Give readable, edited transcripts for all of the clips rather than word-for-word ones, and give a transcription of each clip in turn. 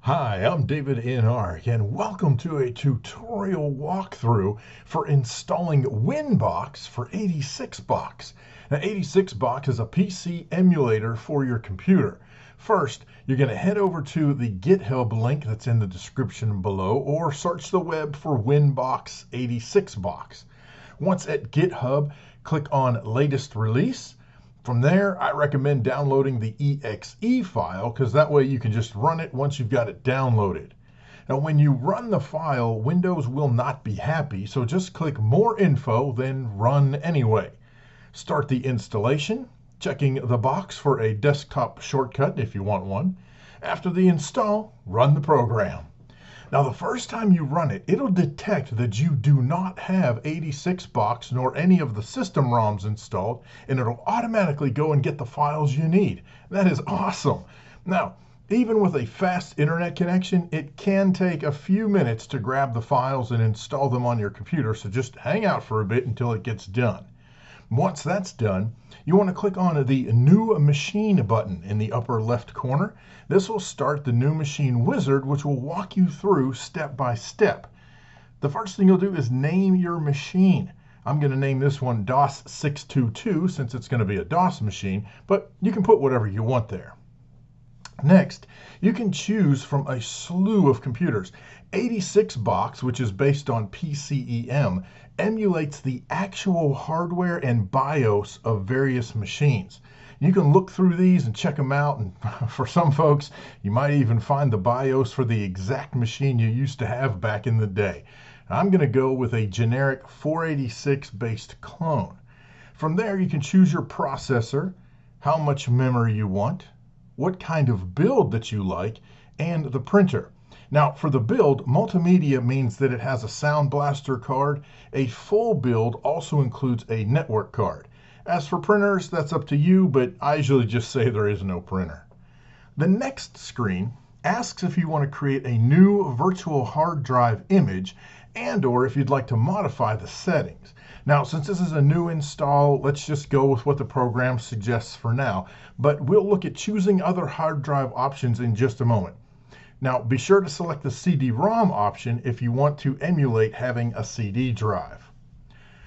Hi, I'm davidinark, and welcome to a tutorial walkthrough for installing Winbox for 86box. Now, 86box is a PC emulator for your computer. First, you're going to head over to the GitHub link that's in the description below, or search the web for Winbox 86box. Once at GitHub, click on Latest Release. From there, I recommend downloading the exe file because that way you can just run it once you've got it downloaded. Now, when you run the file, Windows will not be happy, so just click More Info, then Run anyway. Start the installation, checking the box for a desktop shortcut if you want one. After the install, run the program. Now, the first time you run it, it'll detect that you do not have 86box nor any of the system ROMs installed, and it'll automatically go and get the files you need. That is awesome. Now, even with a fast internet connection, it can take a few minutes to grab the files and install them on your computer, so just hang out for a bit until it gets done. Once that's done, you want to click on the New Machine button in the upper left corner. This will start the New Machine wizard, which will walk you through step by step. The first thing you'll do is name your machine. I'm going to name this one DOS 622 since it's going to be a DOS machine, but you can put whatever you want there. Next, you can choose from a slew of computers. 86box, which is based on PCEM, emulates the actual hardware and BIOS of various machines. You can look through these and check them out, and for some folks, you might even find the BIOS for the exact machine you used to have back in the day. I'm going to go with a generic 486-based clone. From there, you can choose your processor, how much memory you want, what kind of build that you like, and the printer. Now, for the build, multimedia means that it has a Sound Blaster card. A full build also includes a network card. As for printers, that's up to you, but I usually just say there is no printer. The next screen asks if you want to create a new virtual hard drive image and/or if you'd like to modify the settings. Now, since this is a new install, let's just go with what the program suggests for now, but we'll look at choosing other hard drive options in just a moment. Now, be sure to select the CD-ROM option if you want to emulate having a CD drive.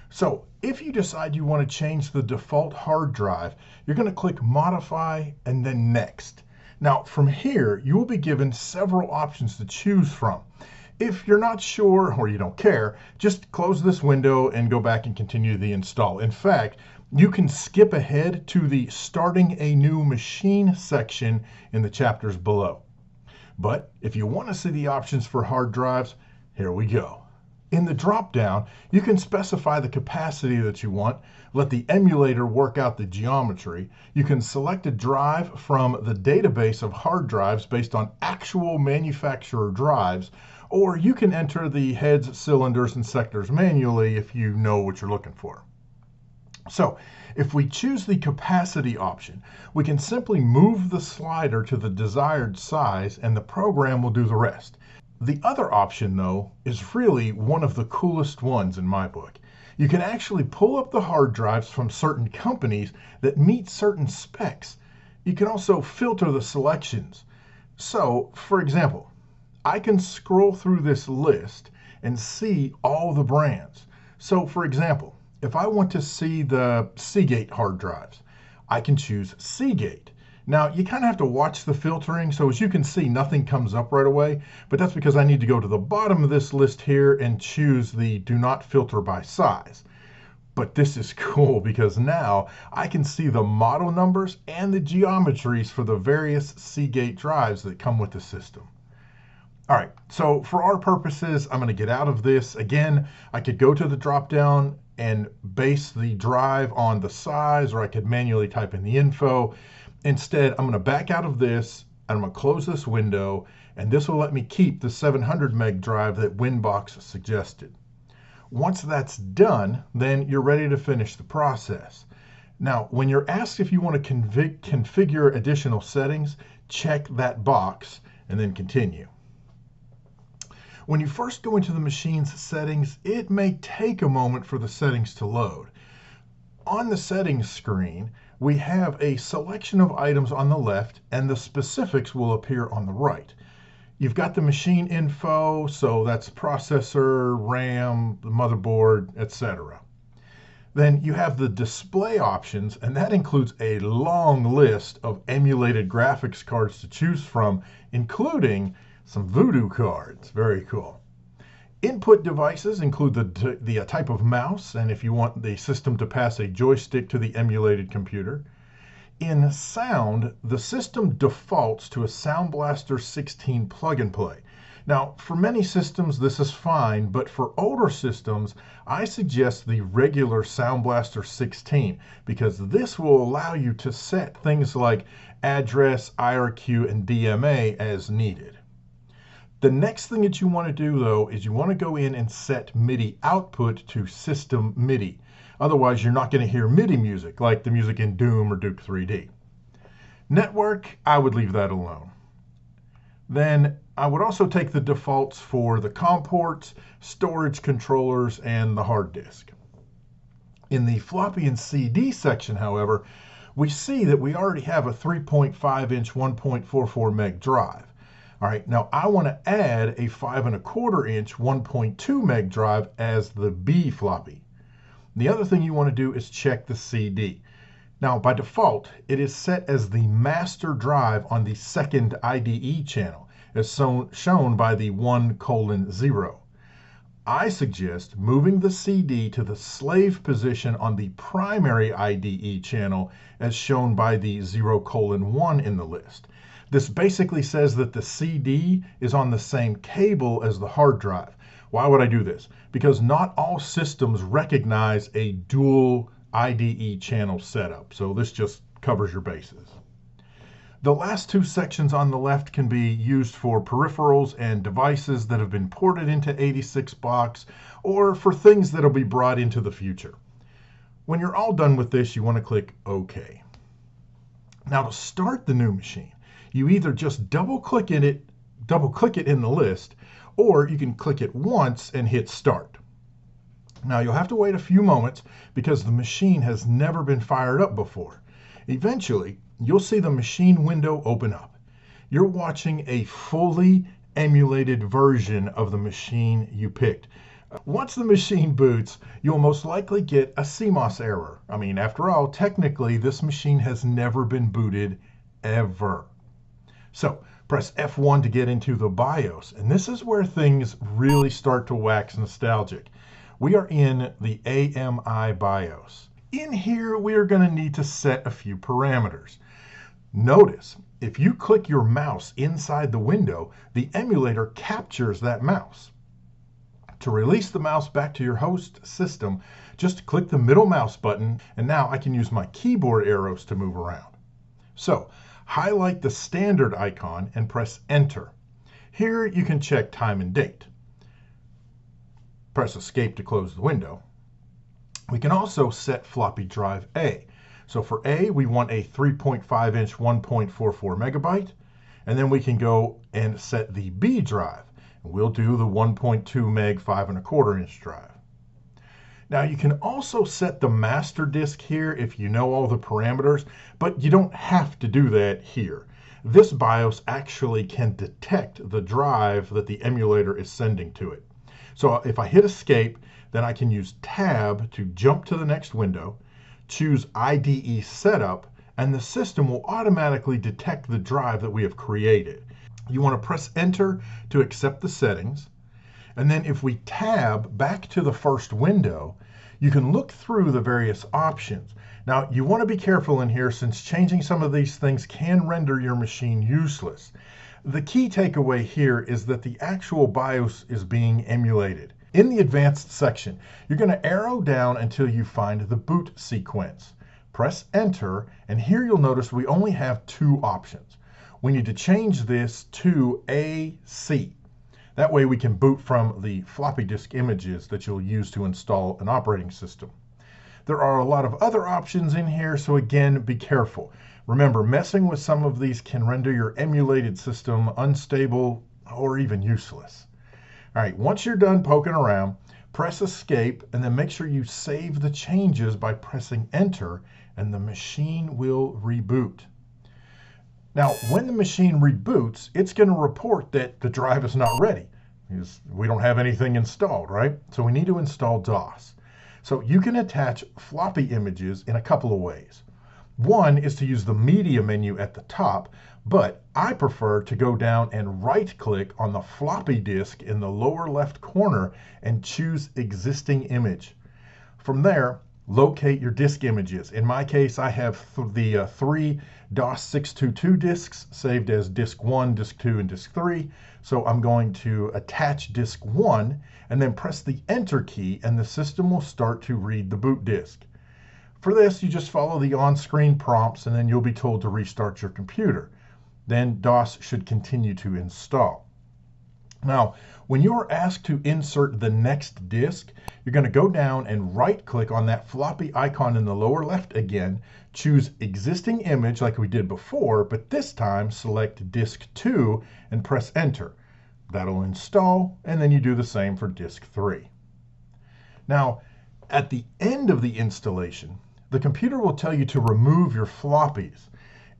So, if you decide you want to change the default hard drive, you're going to click Modify and then Next. Now, from here, you will be given several options to choose from. If you're not sure or you don't care, just close this window and go back and continue the install. In fact, you can skip ahead to the Starting a New Machine section in the chapters below. But if you want to see the options for hard drives, here we go. In the drop-down, you can specify the capacity that you want, let the emulator work out the geometry. You can select a drive from the database of hard drives based on actual manufacturer drives, or you can enter the heads, cylinders, and sectors manually if you know what you're looking for. So, if we choose the capacity option, we can simply move the slider to the desired size and the program will do the rest. The other option, though, is really one of the coolest ones in my book. You can actually pull up the hard drives from certain companies that meet certain specs. You can also filter the selections. So, for example, I can scroll through this list and see all the brands. So, for example, if I want to see the Seagate hard drives, I can choose Seagate. Now, you kind of have to watch the filtering, so as you can see, nothing comes up right away, but that's because I need to go to the bottom of this list here and choose the Do Not Filter by Size. But this is cool because now I can see the model numbers and the geometries for the various Seagate drives that come with the system. All right, so for our purposes, I'm going to get out of this. Again, I could go to the drop-down and base the drive on the size, or I could manually type in the info. Instead, I'm going to back out of this, and I'm going to close this window, and this will let me keep the 700 meg drive that Winbox suggested. Once that's done, then you're ready to finish the process. Now, when you're asked if you want to configure additional settings, check that box, and then continue. When you first go into the machine's settings, it may take a moment for the settings to load. On the settings screen, we have a selection of items on the left, and the specifics will appear on the right. You've got the machine info, so that's processor, RAM, the motherboard, etc. Then you have the display options, and that includes a long list of emulated graphics cards to choose from, including some voodoo cards. Very cool. Input devices include the type of mouse, and if you want the system to pass a joystick to the emulated computer. In sound, the system defaults to a Sound Blaster 16 plug-and-play. Now, for many systems, this is fine, but for older systems, I suggest the regular Sound Blaster 16 because this will allow you to set things like address, IRQ, and DMA as needed. The next thing that you want to do, though, is you want to go in and set MIDI output to system MIDI. Otherwise, you're not going to hear MIDI music like the music in Doom or Duke 3D. Network, I would leave that alone. Then I would also take the defaults for the COM ports, storage controllers, and the hard disk. In the floppy and CD section, however, we see that we already have a 3.5-inch 1.44 meg drive. All right, now I want to add a 5.25-inch 1.2 meg drive as the B floppy. The other thing you want to do is check the CD. Now, by default, it is set as the master drive on the second IDE channel, as shown by the 1:0. I suggest moving the CD to the slave position on the primary IDE channel, as shown by the 0:1 in the list. This basically says that the CD is on the same cable as the hard drive. Why would I do this? Because not all systems recognize a dual IDE channel setup, so this just covers your bases. The last two sections on the left can be used for peripherals and devices that have been ported into 86 box or for things that will be brought into the future. When you're all done with this, you want to click OK. Now to start the new machine, you either just double-click it in the list, or you can click it once and hit Start. Now you'll have to wait a few moments because the machine has never been fired up before. Eventually, you'll see the machine window open up. You're watching a fully emulated version of the machine you picked. Once the machine boots, you'll most likely get a CMOS error. I mean, after all, technically, this machine has never been booted ever. So, press F1 to get into the BIOS, and this is where things really start to wax nostalgic. We are in the AMI BIOS. In here, we are going to need to set a few parameters. Notice, if you click your mouse inside the window, the emulator captures that mouse. To release the mouse back to your host system, just click the middle mouse button, and now I can use my keyboard arrows to move around. So, highlight the standard icon and press Enter. Here you can check time and date. Press Escape to close the window. We can also set floppy drive A. So for A, we want a 3.5-inch 1.44 megabyte, and then we can go and set the B drive. We'll do the 1.2 meg 5.25-inch drive. Now you can also set the master disk here if you know all the parameters, but you don't have to do that here. This BIOS actually can detect the drive that the emulator is sending to it. So if I hit Escape, then I can use Tab to jump to the next window, choose IDE Setup, and the system will automatically detect the drive that we have created. You want to press Enter to accept the settings, and then if we tab back to the first window, you can look through the various options. Now, you want to be careful in here since changing some of these things can render your machine useless. The key takeaway here is that the actual BIOS is being emulated. In the advanced section, you're going to arrow down until you find the boot sequence. Press Enter, and here you'll notice we only have two options. We need to change this to AC. That way we can boot from the floppy disk images that you'll use to install an operating system. There are a lot of other options in here, so again, be careful. Remember, messing with some of these can render your emulated system unstable or even useless. All right, once you're done poking around, press Escape and then make sure you save the changes by pressing Enter, and the machine will reboot. Now, when the machine reboots, it's going to report that the drive is not ready, because we don't have anything installed, right? So we need to install DOS. So you can attach floppy images in a couple of ways. One is to use the media menu at the top, but I prefer to go down and right-click on the floppy disk in the lower left corner and choose existing image. From there, locate your disk images. In my case, I have the 3 DOS 622 disks saved as disk 1, disk 2, and disk 3. So I'm going to attach disk 1 and then press the enter key, and the system will start to read the boot disk. For this, you just follow the on-screen prompts, and then you'll be told to restart your computer. Then DOS should continue to install. Now, when you are asked to insert the next disk, you're going to go down and right-click on that floppy icon in the lower left again, choose existing image like we did before, but this time select disk 2 and press enter. That'll install, and then you do the same for disk 3. Now, at the end of the installation, the computer will tell you to remove your floppies.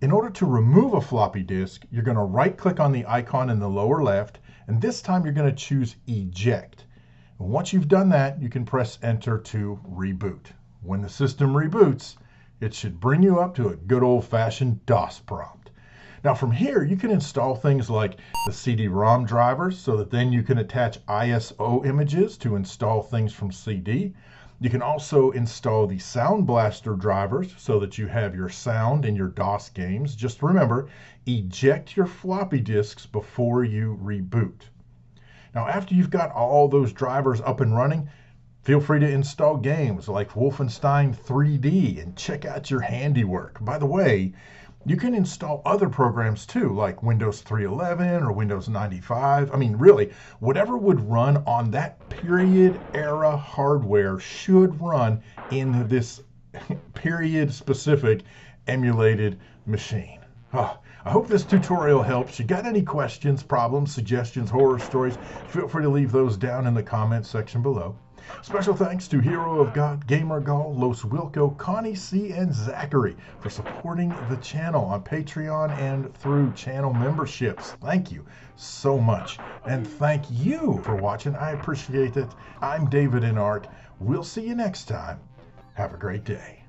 In order to remove a floppy disk, you're going to right-click on the icon in the lower left, and this time you're going to choose eject. And once you've done that, you can press enter to reboot. When the system reboots, it should bring you up to a good old-fashioned DOS prompt. Now from here, you can install things like the CD-ROM drivers, so that then you can attach ISO images to install things from CD. You can also install the Sound Blaster drivers so that you have your sound in your DOS games. Just remember, eject your floppy disks before you reboot. Now, after you've got all those drivers up and running, feel free to install games like Wolfenstein 3D and check out your handiwork. By the way, you can install other programs too, like Windows 3.11 or Windows 95. I mean, really, whatever would run on that period era hardware should run in this period specific emulated machine. Oh, I hope this tutorial helps. You got any questions, problems, suggestions, horror stories, feel free to leave those down in the comments section below. Special thanks to Hero of God, GamerGull, LosWilko, Connie C, and Zachary for supporting the channel on Patreon and through channel memberships. Thank you so much. And thank you for watching. I appreciate it. I'm davidinark. We'll see you next time. Have a great day.